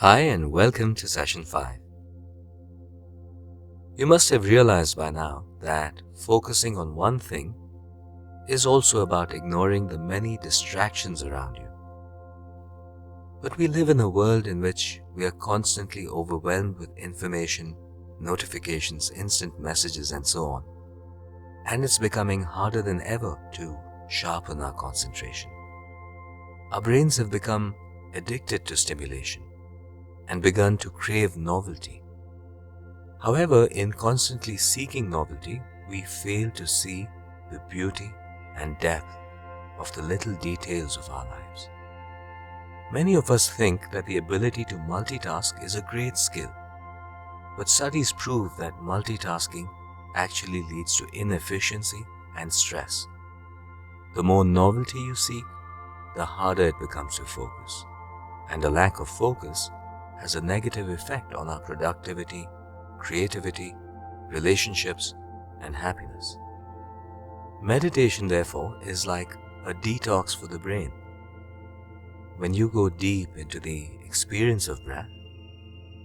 Hi and welcome to session 5. You must have realized by now that focusing on one thing is also about ignoring the many distractions around you. But we live in a world in which we are constantly overwhelmed with information, notifications, instant messages, and so on. And it's becoming harder than ever to sharpen our concentration. Our brains have become addicted to stimulation and begun to crave novelty. However, in constantly seeking novelty, we fail to see the beauty and depth of the little details of our lives. Many of us think that the ability to multitask is a great skill, but studies prove that multitasking actually leads to inefficiency and stress. The more novelty you seek, the harder it becomes to focus, and a lack of focus has a negative effect on our productivity, creativity, relationships, and happiness. Meditation, therefore, is like a detox for the brain. When you go deep into the experience of breath,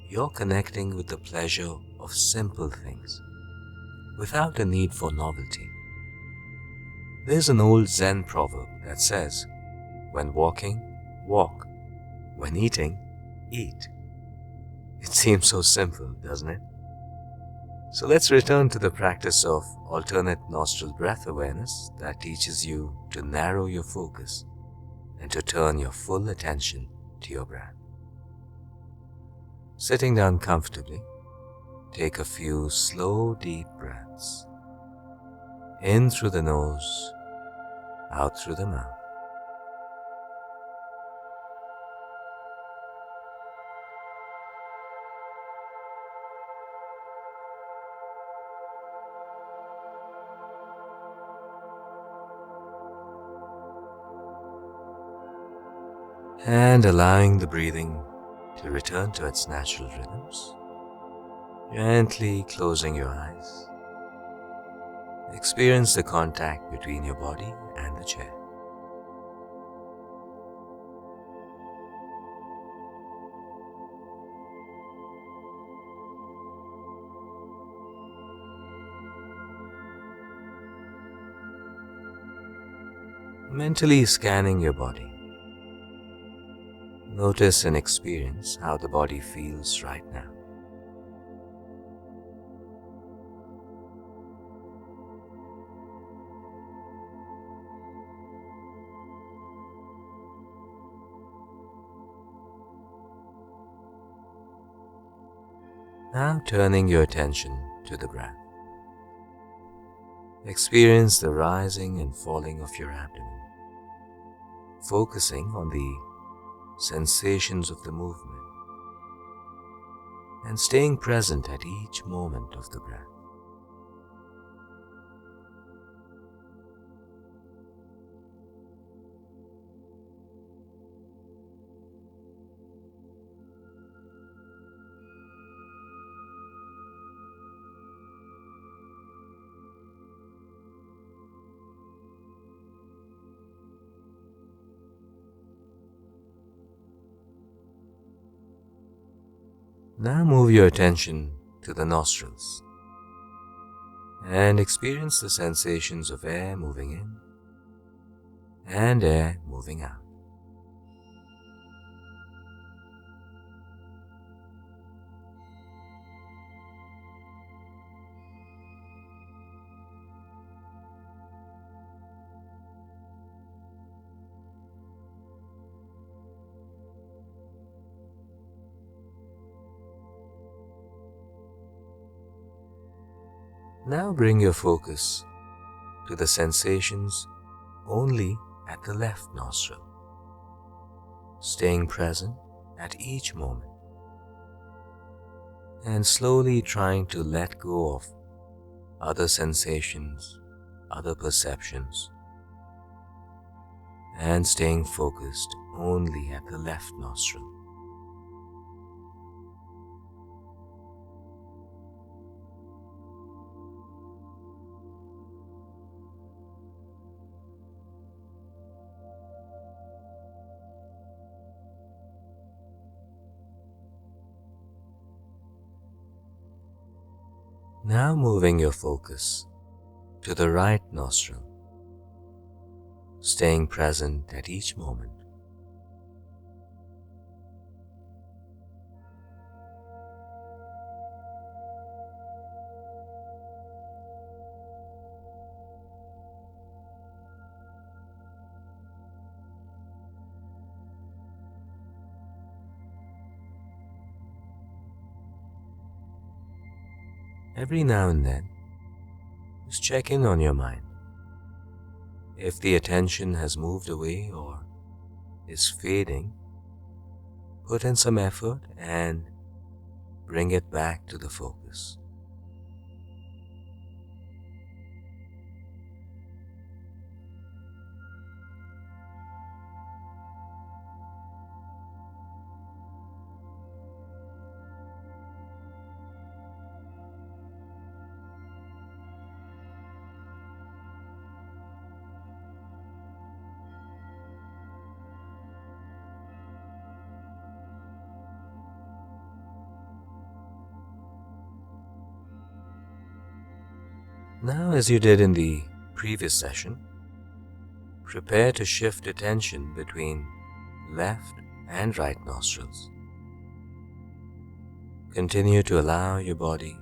you're connecting with the pleasure of simple things, without a need for novelty. There's an old Zen proverb that says, "When walking, walk. When eating, eat." It seems so simple, doesn't it? So let's return to the practice of alternate nostril breath awareness that teaches you to narrow your focus and to turn your full attention to your breath. Sitting down comfortably, take a few slow, deep breaths. In through the nose, out through the mouth. And allowing the breathing to return to its natural rhythms, gently closing your eyes. Experience the contact between your body and the chair. Mentally scanning your body. Notice and experience how the body feels right now. Now turning your attention to the breath. Experience the rising and falling of your abdomen, focusing on the sensations of the movement and staying present at each moment of the breath. Now move your attention to the nostrils and experience the sensations of air moving in and air moving out. Now bring your focus to the sensations only at the left nostril, staying present at each moment and slowly trying to let go of other sensations, other perceptions, and staying focused only at the left nostril. Now moving your focus to the right nostril, staying present at each moment. Every now and then, just check in on your mind. If the attention has moved away or is fading, put in some effort and bring it back to the focus. Now, as you did in the previous session, prepare to shift attention between left and right nostrils. Continue to allow your body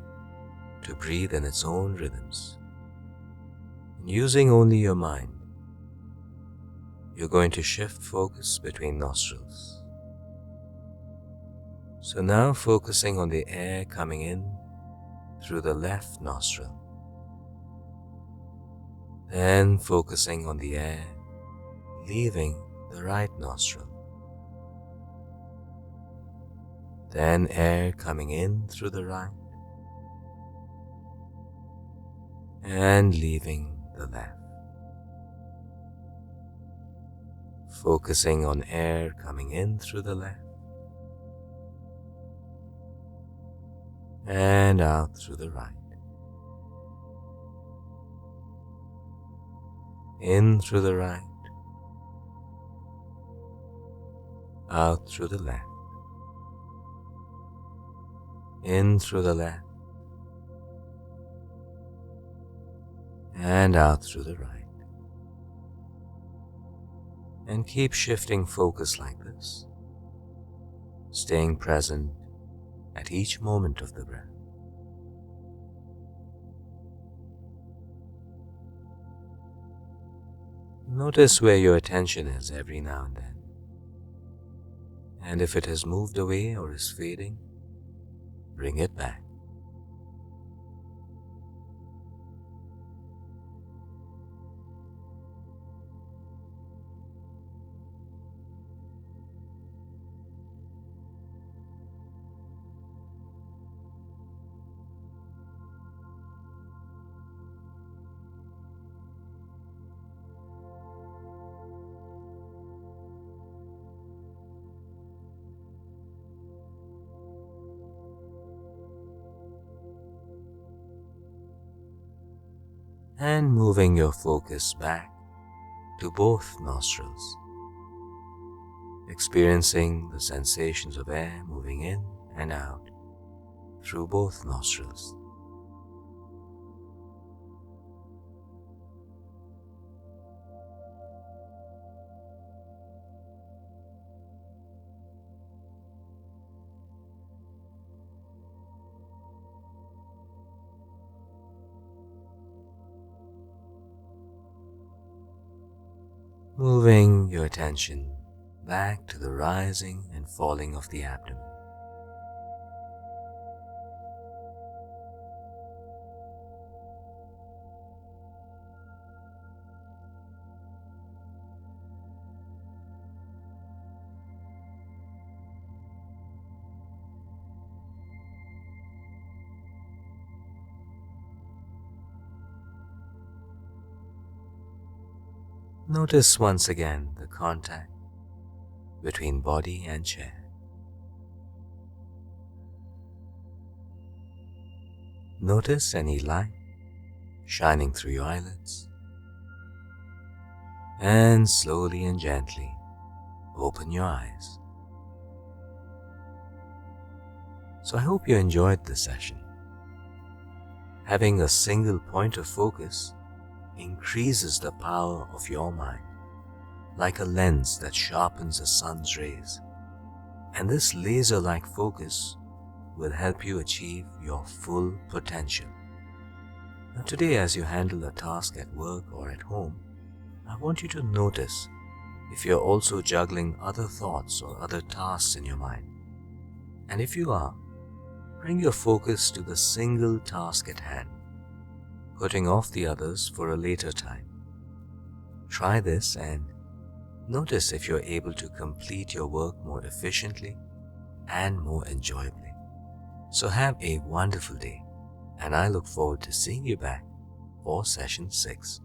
to breathe in its own rhythms. Using only your mind, you're going to shift focus between nostrils. So now focusing on the air coming in through the left nostril, then focusing on the air leaving the right nostril, then air coming in through the right and leaving the left. Focusing on air coming in through the left and out through the right. In through the right, out through the left, in through the left, and out through the right. And keep shifting focus like this, staying present at each moment of the breath. Notice where your attention is every now and then, and if it has moved away or is fading, bring it back. And moving your focus back to both nostrils, experiencing the sensations of air moving in and out through both nostrils. Moving your attention back to the rising and falling of the abdomen. Notice once again the contact between body and chair. Notice any light shining through your eyelids, and slowly and gently open your eyes. So I hope you enjoyed this session. Having a single point of focus increases the power of your mind, like a lens that sharpens the sun's rays. And this laser-like focus will help you achieve your full potential. Now today, as you handle a task at work or at home, I want you to notice if you're also juggling other thoughts or other tasks in your mind. And if you are, bring your focus to the single task at hand, putting off the others for a later time. Try this and notice if you're able to complete your work more efficiently and more enjoyably. So have a wonderful day, and I look forward to seeing you back for session 6.